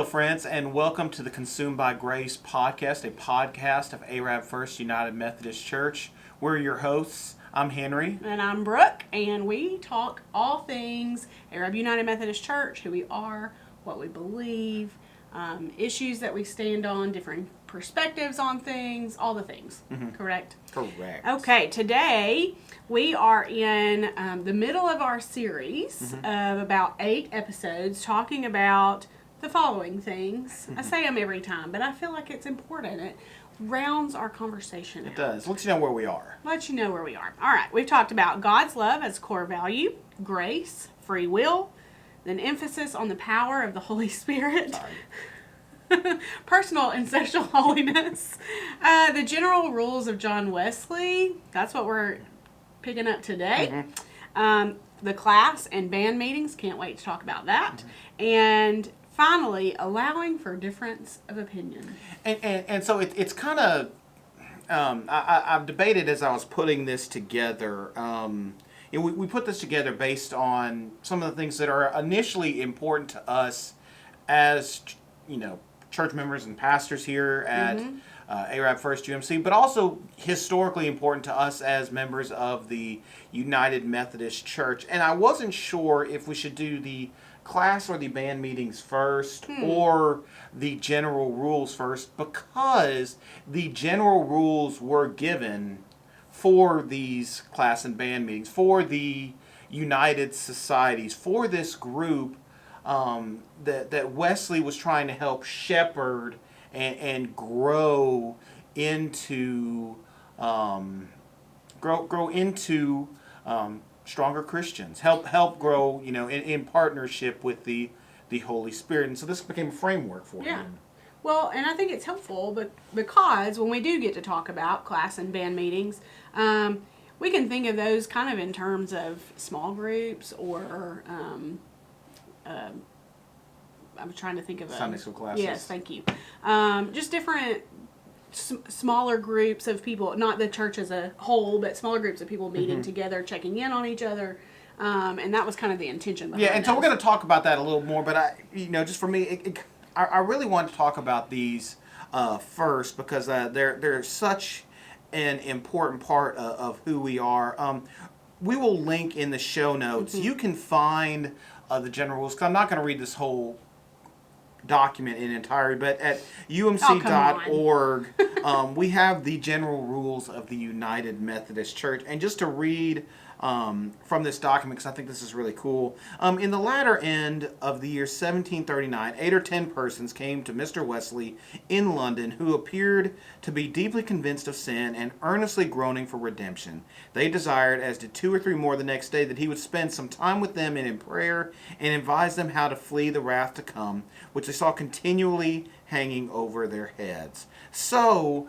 friends, and welcome to the Consumed by Grace podcast, a podcast of Arab First United Methodist Church. We're your hosts. I'm Henry. And I'm Brooke, and we talk all things Arab United Methodist Church, who we are, what we believe, issues that we stand on, different perspectives on things, all the things. Mm-hmm. Correct? Correct. Okay, today we are in the middle of our series of about 8 episodes talking about the following things. I say them every time, but I feel like it's important. It rounds our conversation out. It does. Lets you know where we are. Let you know where we are. All right, we've talked about God's love as core value, grace, free will, then emphasis on the power of the Holy Spirit, personal and social holiness, the general rules of John Wesley. That's what we're picking up today. The class and band meetings. Can't wait to talk about that. And finally, allowing for difference of opinion. And so it's kind of, I've debated as I was putting this together. We put this together based on some of the things that are initially important to us as, church members and pastors here at Arab First UMC, but also historically important to us as members of the United Methodist Church. And I wasn't sure if we should do the class or the band meetings first or the general rules first, because the general rules were given for these class and band meetings, for the United Societies, for this group that Wesley was trying to help shepherd and grow into stronger Christians, help grow, in partnership with the Holy Spirit. And so this became a framework for him. Well, and I think it's helpful, but because when we do get to talk about class and band meetings, we can think of those kind of in terms of small groups or I'm trying to think of Sunday school classes. Yes, thank you. Just different smaller groups of people, not the church as a whole, but smaller groups of people meeting together, checking in on each other. And that was kind of the intention behind and so we're going to talk about that a little more, but just for me, I really want to talk about these first because they're such an important part of who we are. We will link in the show notes. You can find the general rules, because I'm not going to read this whole document in entirety, but at umc.org we have the general rules of the United Methodist Church. And just to read from this document, because I think this is really cool. In the latter end of the year 1739, 8 or 10 persons came to Mr. Wesley in London who appeared to be deeply convinced of sin and earnestly groaning for redemption. They desired, as did 2 or 3 more the next day, that he would spend some time with them in prayer and advise them how to flee the wrath to come, which they saw continually hanging over their heads. So,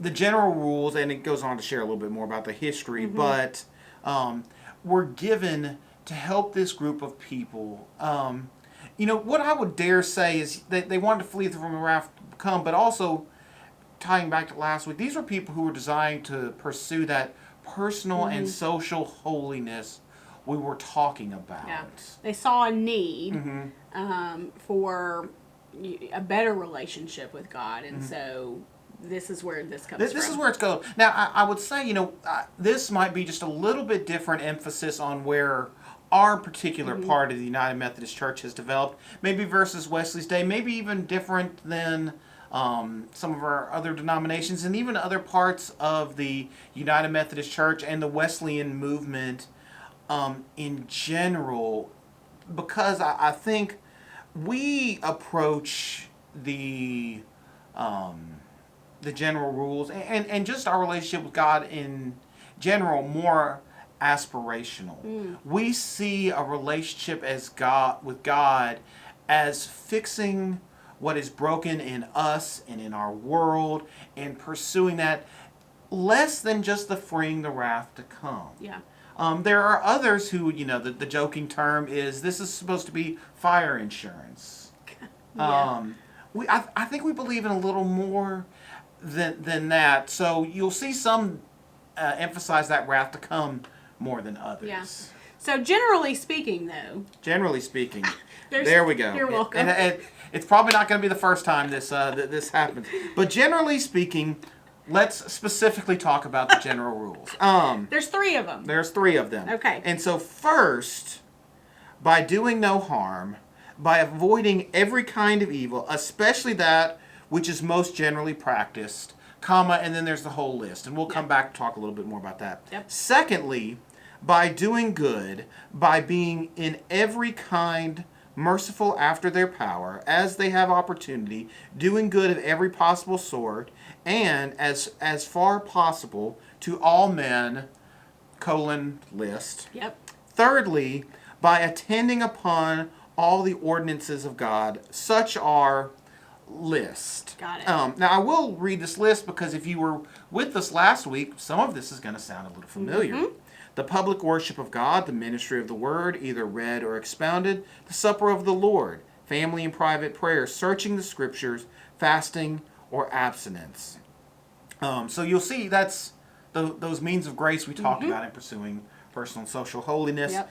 the general rules, and it goes on to share a little bit more about the history, but were given to help this group of people. What I would dare say is that they wanted to flee from the wrath to come, but also, tying back to last week, these were people who were designed to pursue that personal and social holiness we were talking about. Yeah. They saw a need for a better relationship with God, and so this is where this comes from. This is where it's going. Now, I would say, this might be just a little bit different emphasis on where our particular part of the United Methodist Church has developed, maybe versus Wesley's day, maybe even different than some of our other denominations and even other parts of the United Methodist Church and the Wesleyan movement in general, because I think we approach the general rules and just our relationship with God in general more aspirational. We see a relationship with God as fixing what is broken in us and in our world and pursuing that less than just the freeing the wrath to come. Yeah. There are others who, the joking term is this is supposed to be fire insurance. I think we believe in a little more than that. So you'll see some emphasize that wrath to come more than others. Yeah. So generally speaking, though. Generally speaking. There we go. You're welcome. And it's probably not going to be the first time this happens. But generally speaking, let's specifically talk about the general rules. There's 3 of them. There's 3 of them. Okay. And so first, by doing no harm, by avoiding every kind of evil, especially that which is most generally practiced, comma, and then there's the whole list. And we'll come back to talk a little bit more about that. Yep. Secondly, by doing good, by being in every kind merciful after their power, as they have opportunity, doing good of every possible sort, and as far possible to all men, list. Yep. Thirdly, by attending upon all the ordinances of God, such are list. Got it. Now, I will read this list because if you were with us last week, some of this is going to sound a little familiar. Mm-hmm. The public worship of God, the ministry of the word, either read or expounded, the supper of the Lord, family and private prayer, searching the scriptures, fasting, or abstinence. So you'll see that's those means of grace we talked about in pursuing personal and social holiness. Yep.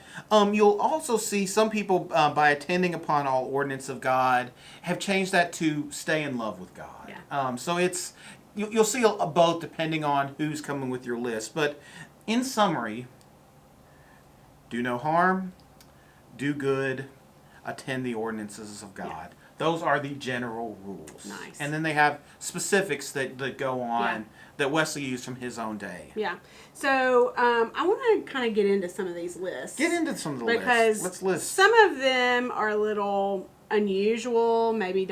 You'll also see some people, by attending upon all ordinance of God, have changed that to stay in love with God. Yeah. So it's you'll see both depending on who's coming with your list. But in summary, do no harm, do good, attend the ordinances of God. Yeah. Those are the general rules. Nice. And then they have specifics that go on that Wesley used from his own day. Yeah. So I want to kind of get into some of these lists. Get into some of the lists. Because let's list. Some of them are a little unusual. Maybe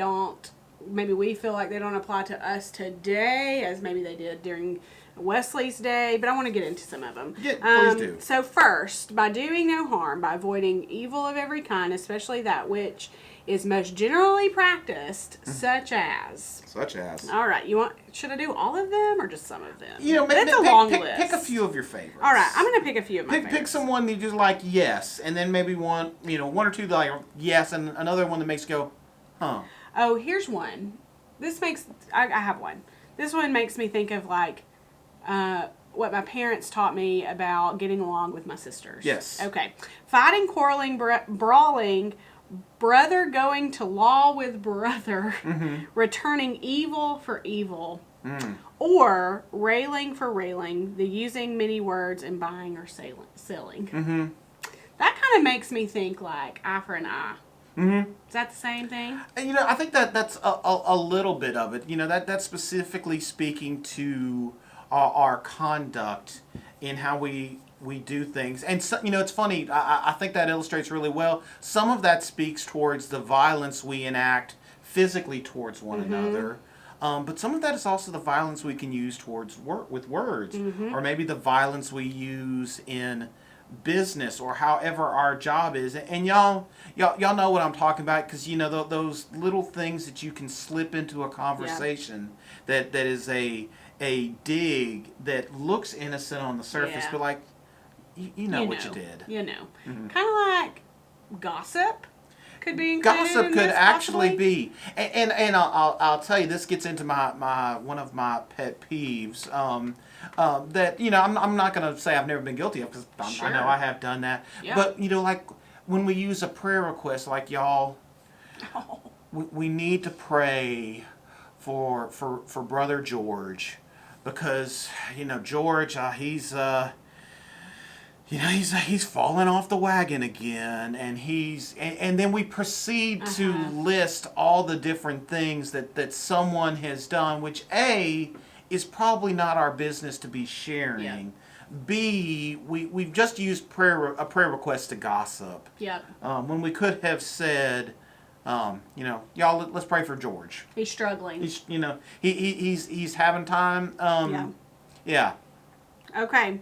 we feel like they don't apply to us today as maybe they did during Wesley's day, but I want to get into some of them. Yeah, please do. So first, by doing no harm, by avoiding evil of every kind, especially that which is most generally practiced, such as. All right, should I do all of them or just some of them? It's a long list. Pick a few of your favorites. All right, I'm going to pick a few of my favorites. Pick someone that you just like, yes, and then maybe one or two that like yes, and another one that makes you go, huh. Oh, here's one. I have one. This one makes me think of like what my parents taught me about getting along with my sisters. Yes. Okay. Fighting, quarreling, brawling, brother going to law with brother, returning evil for evil, or railing for railing, the using many words and buying or selling. That kind of makes me think like eye for an eye. Is that the same thing? I think that's a little bit of it. That's specifically speaking to our conduct in how we do things. And so, it's funny, I think that illustrates really well. Some of that speaks towards the violence we enact physically towards one another. But some of that is also the violence we can use with words, or maybe the violence we use in business or however our job is. And y'all know what I'm talking about, because those little things that you can slip into a conversation that is a dig that looks innocent on the surface, but like you know what you did. Kind of like gossip could be included. Gossip could actually be, and I'll tell you, this gets into my one of my pet peeves. That I'm not going to say I've never been guilty of, because I know I have done that. Yeah. But like when we use a prayer request, like y'all, we need to pray for Brother George, because George he's fallen off the wagon again, and then we proceed to list all the different things that someone has done, which A, is probably not our business to be sharing. Yeah. B, we've just used a prayer request to gossip. Yep. When we could have said, y'all, let's pray for George. He's struggling. He's having time. Yeah. Okay.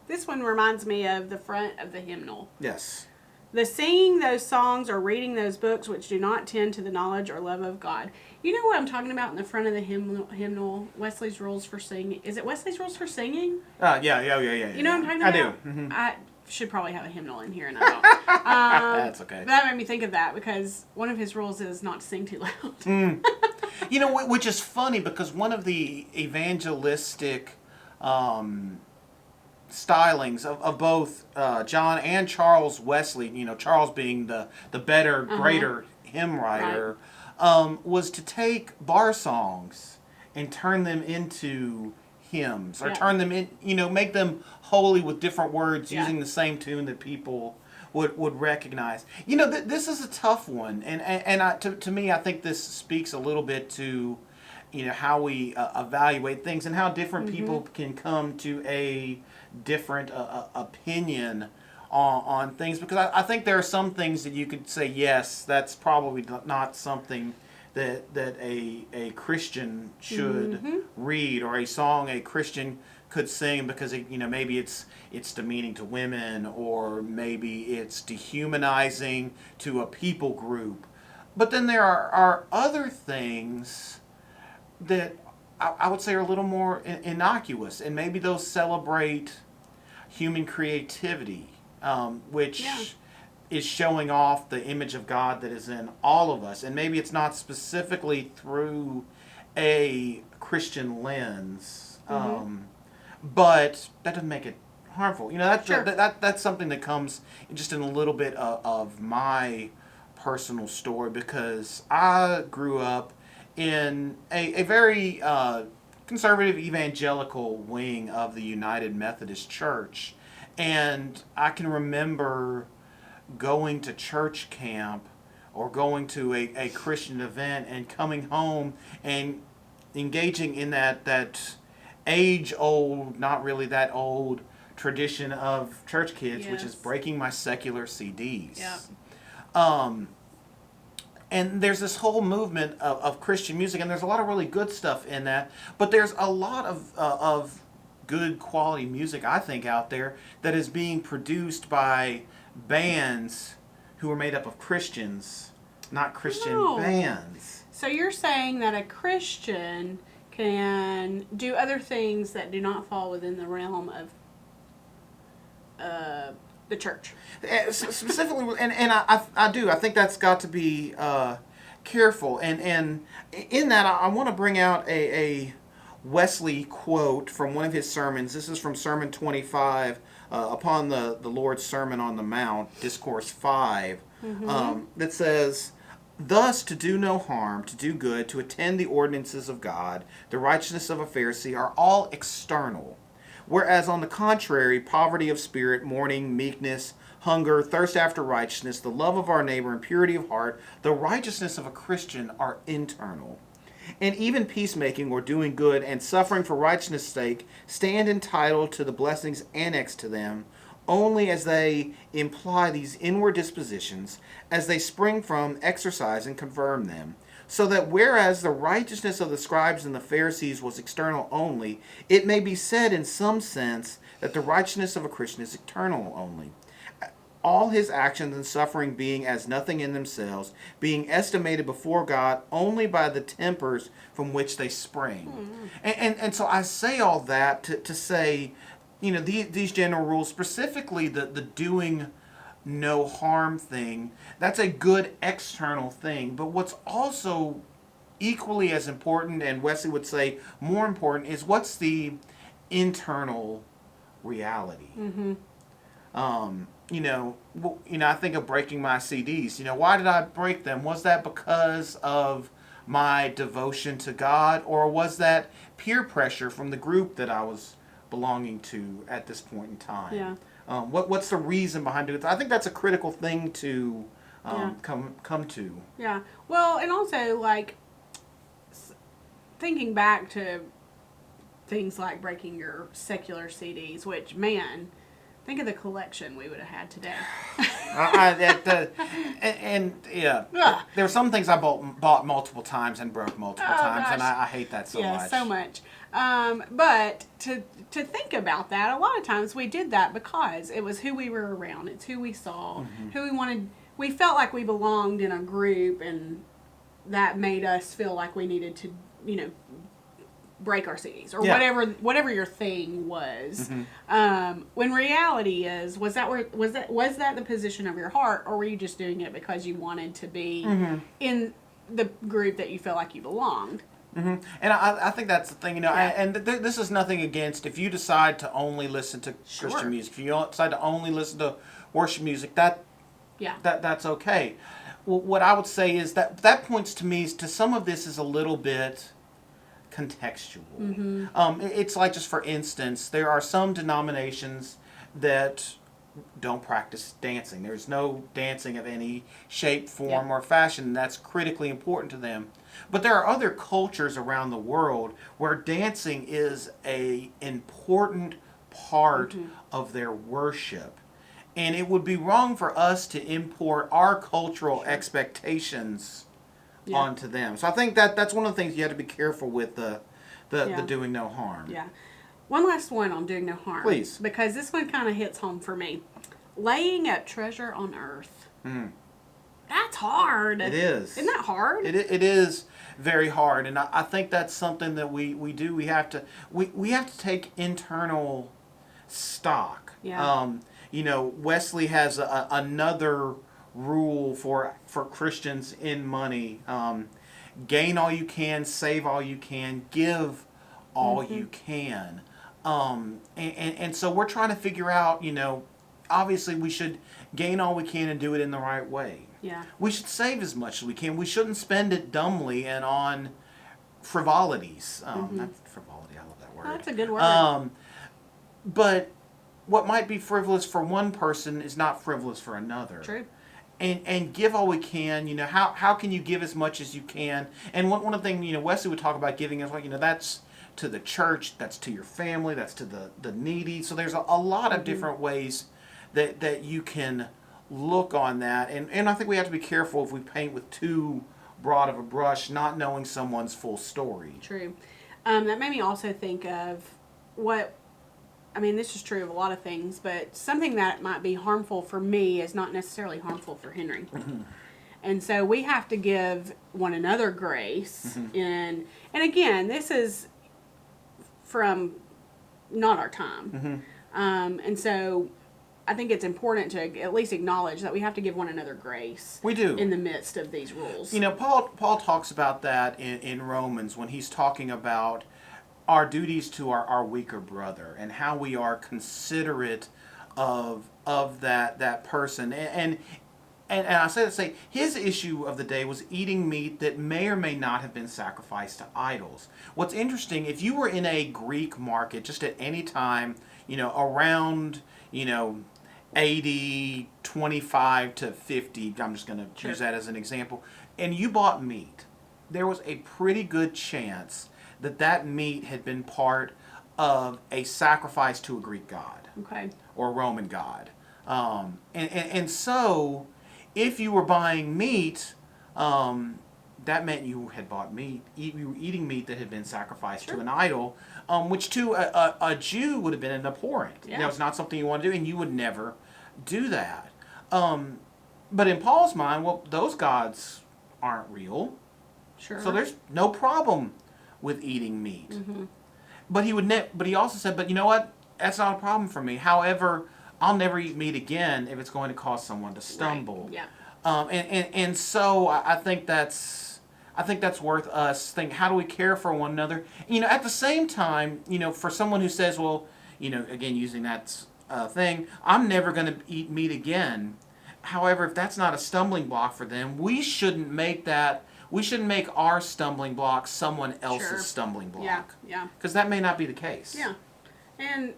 This one reminds me of the front of the hymnal. Yes. The singing those songs or reading those books which do not tend to the knowledge or love of God. You know what I'm talking about in the front of the hymnal? Wesley's Rules for Singing. Is it Wesley's Rules for Singing? Yeah. You know what I'm talking about? I do. Mm-hmm. I should probably have a hymnal in here, and I don't. That's okay. But that made me think of that, because one of his rules is not to sing too loud. Which is funny, because one of the evangelistic stylings of both John and Charles Wesley, Charles being the better, greater hymn writer, was to take bar songs and turn them into hymns, or turn them in, make them holy with different words using the same tune that people would recognize. This is a tough one, and to me, I think this speaks a little bit to how we evaluate things and how different people can come to a different opinion on things, because I think there are some things that you could say, yes, that's probably not something that a Christian should read, or a song a Christian could sing, because maybe it's demeaning to women, or maybe it's dehumanizing to a people group. But then there are other things that I would say are a little more innocuous, and maybe those celebrate human creativity, which is showing off the image of God that is in all of us. And maybe it's not specifically through a Christian lens, but that doesn't make it harmful. That's something that comes just in a little bit of my personal story, because I grew up in a very conservative evangelical wing of the United Methodist Church. And I can remember going to church camp or going to a Christian event and coming home and engaging in that age-old, not really that old, tradition of church kids, which is breaking my secular CDs. And there's this whole movement of Christian music, and there's a lot of really good stuff in that. But there's a lot of good quality music, I think, out there that is being produced by bands who are made up of Christians, not Christian bands. So you're saying that a Christian can do other things that do not fall within the realm of the church. Specifically, and I do. I think that's got to be careful. And in that, I want to bring out a Wesley quote from one of his sermons. This is from Sermon 25, upon the Lord's Sermon on the Mount, Discourse 5, that says, "Thus to do no harm, to do good, to attend the ordinances of God, the righteousness of a Pharisee are all external. Whereas on the contrary, poverty of spirit, mourning, meekness, hunger, thirst after righteousness, the love of our neighbor, and purity of heart, the righteousness of a Christian are internal. And even peacemaking or doing good and suffering for righteousness' sake stand entitled to the blessings annexed to them, only as they imply these inward dispositions, as they spring from exercise and confirm them. So that whereas the righteousness of the scribes and the Pharisees was external only, it may be said in some sense that the righteousness of a Christian is internal only. All his actions and suffering being as nothing in themselves, being estimated before God only by the tempers from which they spring." And so I say all that to say, these general rules, specifically the doing no harm thing, that's a good external thing. But what's also equally as important, and Wesley would say more important, is what's the internal reality. I think of breaking my CDs. Why did I break them? Was that because of my devotion to God, or was that peer pressure from the group that I was belonging to at this point in time? What's the reason behind it? I think that's a critical thing to come to. Yeah. Well, and also, thinking back to things like breaking your secular CDs, which, man, think of the collection we would have had today. There were some things I bought multiple times and broke multiple times, gosh. and I hate that so much. Yeah, so much. But to think about that, a lot of times we did that because it was who we were around. It's who we saw, who we wanted. We felt like we belonged in a group, and that made us feel like we needed to, break our CDs or whatever your thing was. When reality is, was that the position of your heart, or were you just doing it because you wanted to be in the group that you felt like you belonged? And I think that's the thing, Yeah. and this is nothing against if you decide to only listen to Sure. Christian music, if you decide to only listen to worship music, that's okay. Well, what I would say is that points to me to some of this is a little bit contextual. It's like, just for instance, there are some denominations that don't practice dancing. There's no dancing of any shape, form, or fashion, and that's critically important to them. But there are other cultures around the world where dancing is a important part of their worship. And it would be wrong for us to import our cultural expectations onto them. So I think that's one of the things you have to be careful with the doing no harm. Yeah. One last one on doing no harm. Please. Because this one kind of hits home for me. Laying up treasure on earth. That's hard. It is. Isn't that hard? It is very hard, and I think that's something that we do. We have to take internal stock. Yeah. Wesley has another rule for Christians in money. Gain all you can, save all you can, give all you can. And so we're trying to figure out, obviously we should gain all we can and do it in the right way. Yeah. We should save as much as we can. We shouldn't spend it dumbly and on frivolities. Not frivolity, I love that word. Oh, that's a good word. But what might be frivolous for one person is not frivolous for another. True. And give all we can. How can you give as much as you can? And one of the things, Wesley would talk about giving is like, that's to the church, that's to your family, that's to the needy. So there's a lot of different ways that you can look on that. And I think we have to be careful if we paint with too broad of a brush, not knowing someone's full story. True. That made me also think of this is true of a lot of things, but something that might be harmful for me is not necessarily harmful for Henry. And so we have to give one another grace. And again, this is from not our time. And so I think it's important to at least acknowledge that we have to give one another grace. We do. In the midst of these rules. Paul talks about that in Romans when he's talking about our duties to our weaker brother and how we are considerate of that person. And I say to say his issue of the day was eating meat that may or may not have been sacrificed to idols. What's interesting, if you were in a Greek market just at any time, around, AD 25 to 50, I'm just going to use that as an example, and you bought meat, there was a pretty good chance that meat had been part of a sacrifice to a Greek god. Okay. Or a Roman god. And so, if you were buying meat, that meant you had bought meat. You were eating meat that had been sacrificed to an idol, which to a Jew would have been an abhorrent. Yeah. It's not something you want to do, and you would never do that. But in Paul's mind, those gods aren't real. Sure. So there's no problem with eating meat. But he also said, but you know what? That's not a problem for me. However, I'll never eat meat again if it's going to cause someone to stumble. Right. Yeah. And so I think that's worth us thinking, how do we care for one another? At the same time, for someone who says, well, again, using that thing, I'm never going to eat meat again. However, if that's not a stumbling block for them, we shouldn't make our stumbling block someone else's stumbling block. Yeah. Because that may not be the case. Yeah. And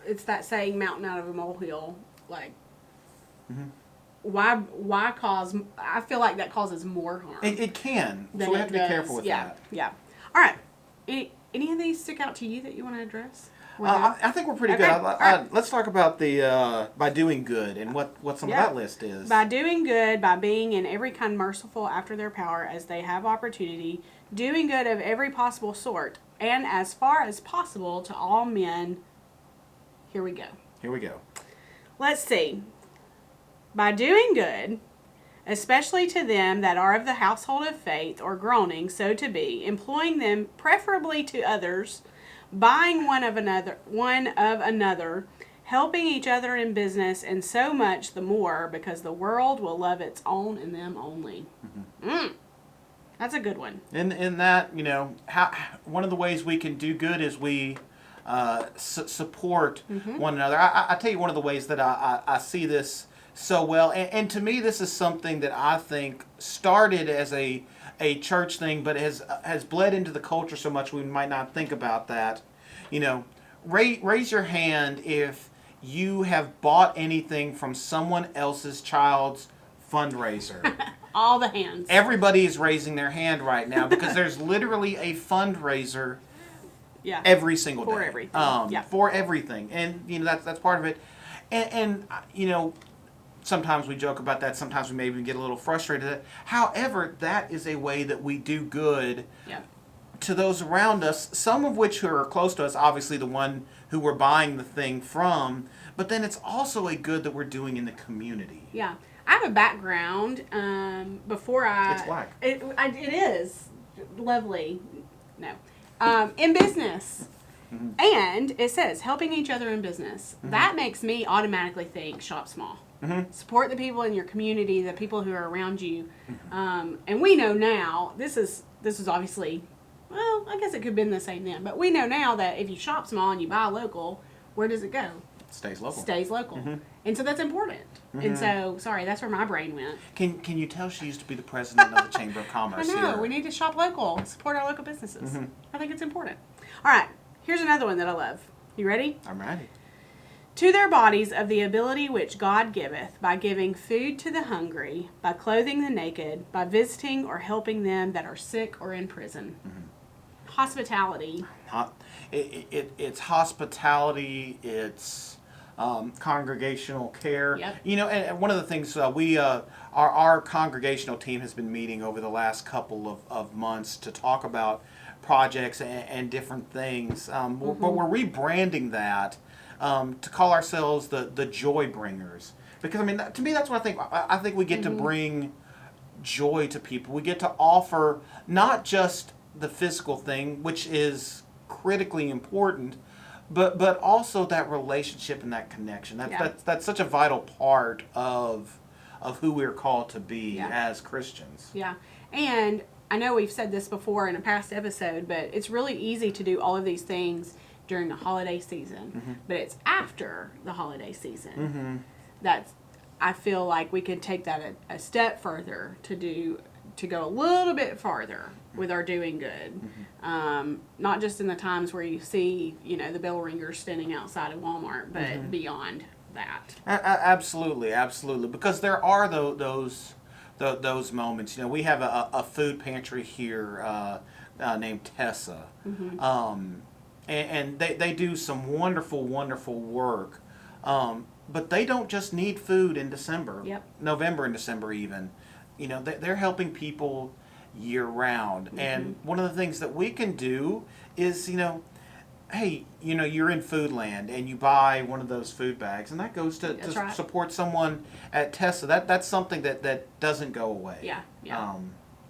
it's that saying, mountain out of a molehill. Like, why cause? I feel like that causes more harm. It can. So we have to be careful with that. Yeah. All right. Any of these stick out to you that you want to address? I think we're pretty good. Right. Let's talk about the by doing good and what some of that list is. By doing good, by being in every kind merciful after their power as they have opportunity, doing good of every possible sort, and as far as possible to all men. Here we go. Let's see. By doing good, especially to them that are of the household of faith or groaning so to be, employing them preferably to others, buying one of another, helping each other in business, and so much the more because the world will love its own and them only. That's a good one. In that, how one of the ways we can do good is we support one another. I tell you one of the ways that I see this so well, and to me this is something that I think started as a church thing, but has bled into the culture so much we might not think about that. Raise your hand if you have bought anything from someone else's child's fundraiser. All the hands. Everybody is raising their hand right now because there's literally a fundraiser Yeah. every single day. For everything. For everything. And, that's part of it. And sometimes we joke about that. Sometimes we maybe even get a little frustrated. However, that is a way that we do good to those around us, some of which who are close to us, obviously the one who we're buying the thing from, but then it's also a good that we're doing in the community. Yeah. I have a background before I... It's black. It is. Lovely. No. In business. Mm-hmm. And it says, helping each other in business. Mm-hmm. That makes me automatically think shop small. Mm-hmm. Support the people in your community, the people who are around you. And we know now, this is obviously, well, I guess it could have been the same then, but we know now that if you shop small and you buy local, where does it go? Stays local. Stays local. Mm-hmm. And so that's important. Mm-hmm. And so, sorry, that's where my brain went. Can you tell she used to be the president of the Chamber of Commerce I know. here? We need to shop local, support our local businesses. Mm-hmm. I think it's important. All right, here's another one that I love. You ready? I'm ready. To their bodies of the ability which God giveth, by giving food to the hungry, by clothing the naked, by visiting or helping them that are sick or in prison. Mm-hmm. Hospitality. It's hospitality. It's congregational care. Yep. And one of the things our congregational team has been meeting over the last couple of months to talk about projects and different things. But we're rebranding that to call ourselves the joy bringers, because to me that's what I think. I think we get to bring joy to people. We get to offer not just the physical thing, which is critically important, but also that relationship and that connection. That's such a vital part of who we're called to be as Christians. Yeah. And I know we've said this before in a past episode, but it's really easy to do all of these things during the holiday season. But it's after the holiday season that I feel like we could take that a step further to go a little bit farther with our doing good. Not just in the times where you see, the bell ringers standing outside of Walmart, but beyond that. Absolutely. Because there are those moments. We have a food pantry here named Tessa. And they do some wonderful work. But they don't just need food in December. Yep. November and December even. They're helping people year round. And one of the things that we can do is, hey, you're in Foodland and you buy one of those food bags, and that goes to right. support someone at Tessa. That's something that doesn't go away. Yeah.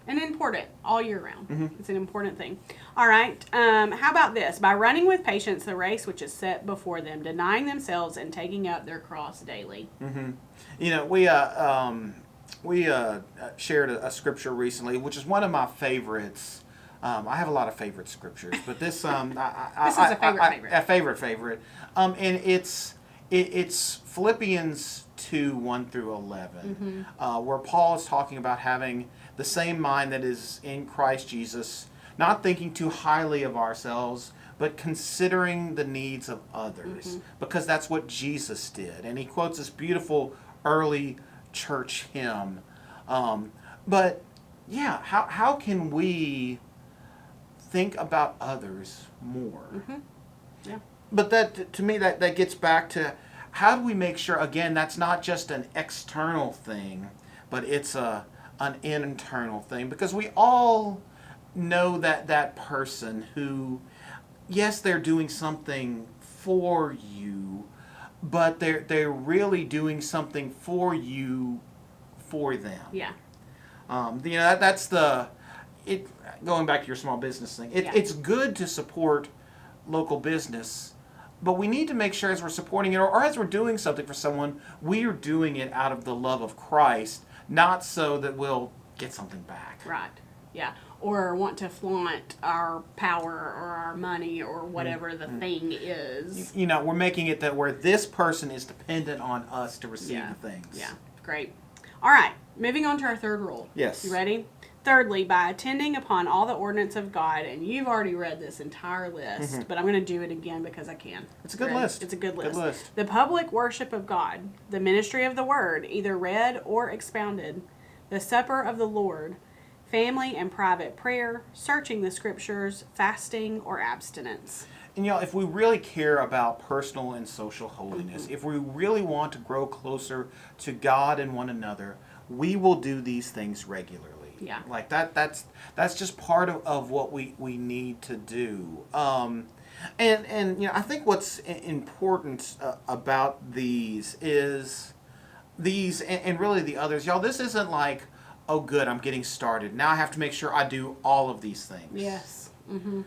And important all year round. It's an important thing. All right. How about this? By running with patience the race which is set before them, denying themselves and taking up their cross daily. We shared a scripture recently, which is one of my favorites. I have a lot of favorite scriptures, but this this is a favorite. A favorite. And it's Philippians 2:1-11, where Paul is talking about having the same mind that is in Christ Jesus, not thinking too highly of ourselves, but considering the needs of others, because that's what Jesus did. And he quotes this beautiful early church hymn. But yeah, how can we think about others more? Yeah. But that, to me, that gets back to how do we make sure, again, that's not just an external thing, but it's an internal thing, because we all know that person who, yes, they're doing something for you, but they're really doing something for you for them. Yeah. That's going back to your small business thing. It's good to support local business, but we need to make sure as we're supporting it, or as we're doing something for someone, we are doing it out of the love of Christ, not so that we'll get something back. Right. Yeah. Or want to flaunt our power or our money or whatever the thing is. You know, we're making it that where this person is dependent on us to receive the things. Yeah. Great. All right. Moving on to our third rule. Yes. You ready? Thirdly, by attending upon all the ordinance of God, and you've already read this entire list, but I'm going to do it again because I can. It's a good Ready? list. It's a good list. Good list. The public worship of God, the ministry of the word, either read or expounded, the supper of the Lord, family and private prayer, searching the scriptures, fasting or abstinence. And y'all, if we really care about personal and social holiness, if we really want to grow closer to God and one another, we will do these things regularly. Yeah. Like that's just part of what we need to do. And you know, I think what's important about these is and really the others, y'all, this isn't like, oh good, I'm getting started. Now I have to make sure I do all of these things. Yes. Mm-hmm.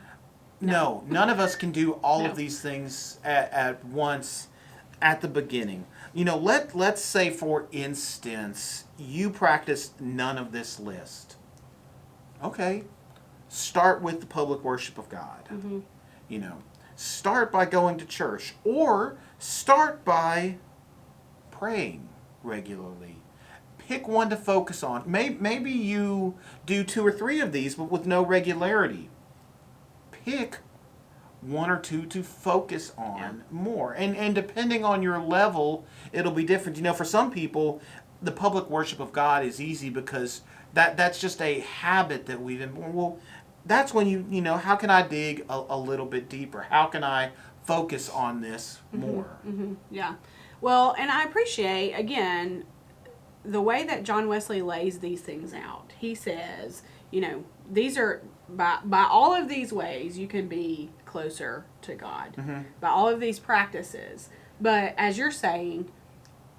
No, none of us can do all No. of these things at once at the beginning. You know, let's say, for instance, you practice none of this list. Okay, start with the public worship of God. Mm-hmm. You know, start by going to church, or start by praying regularly. Pick one to focus on. Maybe you do 2 or 3 of these, but with no regularity. Pick 1 or 2 to focus on more. And depending on your level, it'll be different. You know, for some people, the public worship of God is easy because that's just a habit that we've been. Well, that's when you know, how can I dig a little bit deeper? How can I focus on this more? Mm-hmm. Yeah. Well, and I appreciate, again, the way that John Wesley lays these things out. He says, you know, these are, by all of these ways, you can be closer to God. Mm-hmm. By all of these practices. But as you're saying,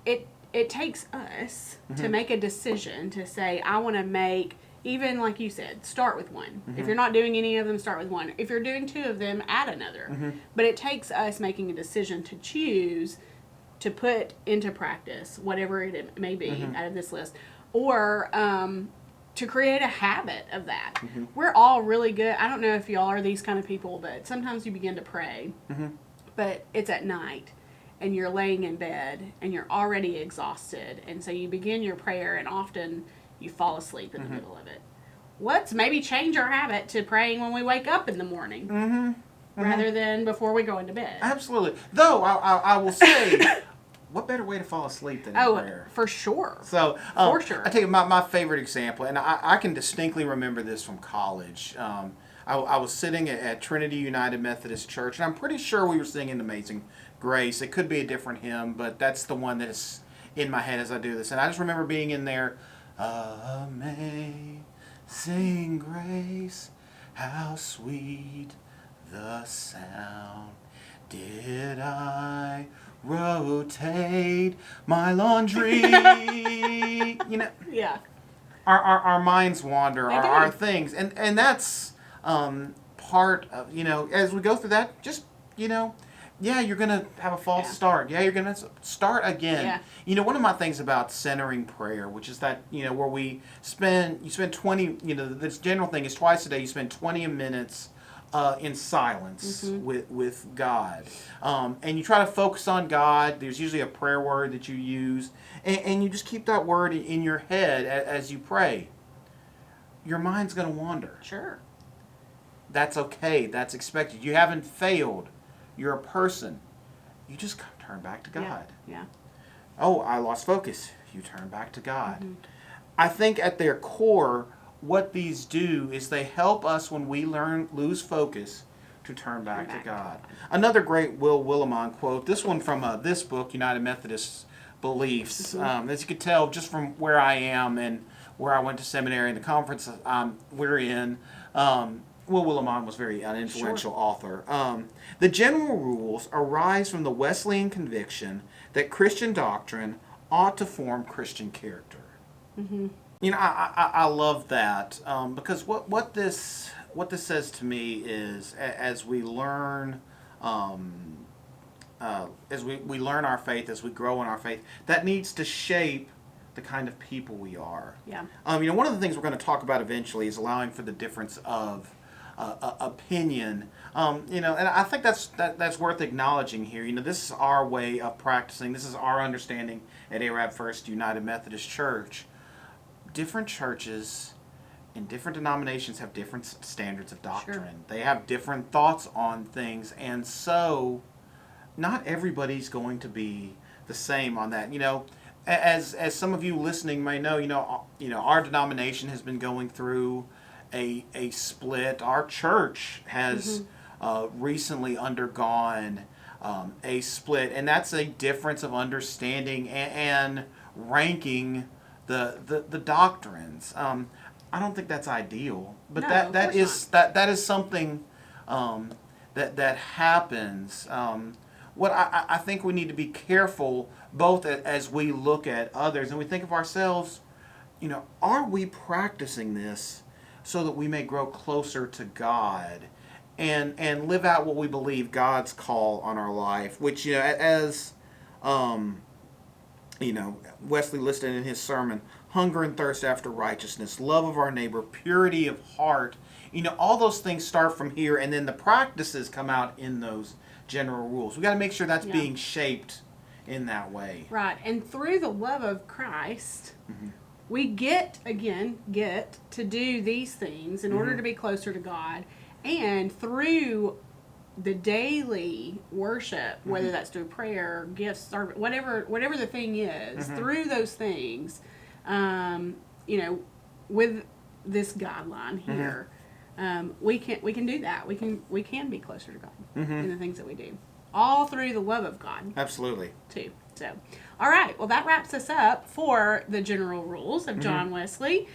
it takes us to make a decision to say, I want to make, even like you said, start with one. If you're not doing any of them, start with one. If you're doing 2 of them, add another. But it takes us making a decision to choose to put into practice whatever it may be out of this list, or to create a habit of that. We're all really good. I don't know if y'all are these kind of people, but sometimes you begin to pray, but it's at night and you're laying in bed and you're already exhausted, and so you begin your prayer and often you fall asleep in the middle of it. Let's maybe change our habit to praying when we wake up in the morning rather than before we go into bed. Absolutely. Though I will say, what better way to fall asleep than in prayer? For sure. So, For sure. I tell you my favorite example, and I can distinctly remember this from college. I was sitting at Trinity United Methodist Church, and I'm pretty sure we were singing Amazing Grace. It could be a different hymn, but that's the one that is in my head as I do this. And I just remember being in there, Amazing Grace, how sweet the sound. Did I rotate my laundry? You know, Yeah. our minds wander, They do. our things, and that's part of, you know, as we go through that, just, you know, yeah, you're gonna have a false start. Yeah, you're gonna start again. Yeah. You know, one of my things about centering prayer, which is that, you know, where you spend 20, you know, this general thing is twice a day you spend 20 minutes in silence with God, and you try to focus on God. There's usually a prayer word that you use, and you just keep that word in your head as you pray. Your mind's going to wander. Sure. That's okay. That's expected. You haven't failed. You're a person. You just turn back to God. Yeah. Oh, I lost focus. You turn back to God. I think at their core, what these do is they help us when we lose focus to turn back to God. Another great Willimon quote, this one from this book, United Methodist Beliefs. As you could tell just from where I am and where I went to seminary and the conference we're in, Will Willimon was very an influential author. The general rules arise from the Wesleyan conviction that Christian doctrine ought to form Christian character. You know, I love that because what this says to me is as we learn as we learn our faith, as we grow in our faith, that needs to shape the kind of people we are. Yeah. One of the things we're going to talk about eventually is allowing for the difference of opinion. And I think that's worth acknowledging here. This is our way of practicing. This is our understanding at Arab First United Methodist Church. Different churches and different denominations have different standards of doctrine. Sure. They have different thoughts on things, and so not everybody's going to be the same on that. As some of you listening may know, our denomination has been going through a split. Our church has recently undergone a split, and that's a difference of understanding and ranking the doctrines. I don't think that's ideal, but No, that is something that happens. What I think we need to be careful both as we look at others and we think of ourselves, are we practicing this so that we may grow closer to God and live out what we believe God's call on our life, which, as Wesley listed in his sermon, hunger and thirst after righteousness, love of our neighbor, purity of heart. All those things start from here, and then the practices come out in those general rules. We got to make sure that's being shaped in that way. Right. And through the love of Christ, we get to do these things in order to be closer to God. And through the daily worship, whether that's through prayer, gifts, service, whatever the thing is, through those things, with this guideline here, we can do that. We can be closer to God in the things that we do, all through the love of God. Absolutely. Too. So, all right. Well, that wraps us up for the general rules of John Wesley.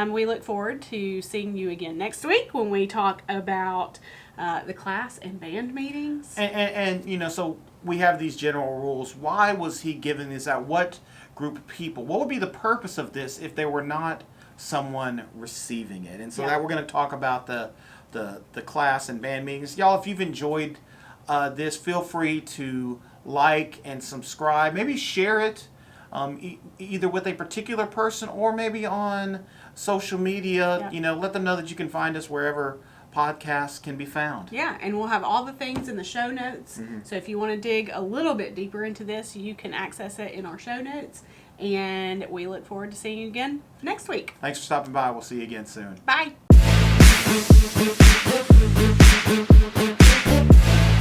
We look forward to seeing you again next week when we talk about the class and band meetings. And so we have these general rules. Why was he giving this out? What group of people? What would be the purpose of this if there were not someone receiving it? And so that we're going to talk about the class and band meetings. Y'all, if you've enjoyed this, feel free to like and subscribe. Maybe share it either with a particular person or maybe on social media. Let them know that you can find us wherever podcasts can be found. Yeah, and we'll have all the things in the show notes. So if you want to dig a little bit deeper into this, you can access it in our show notes. And we look forward to seeing you again next week. Thanks for stopping by. We'll see you again soon. Bye.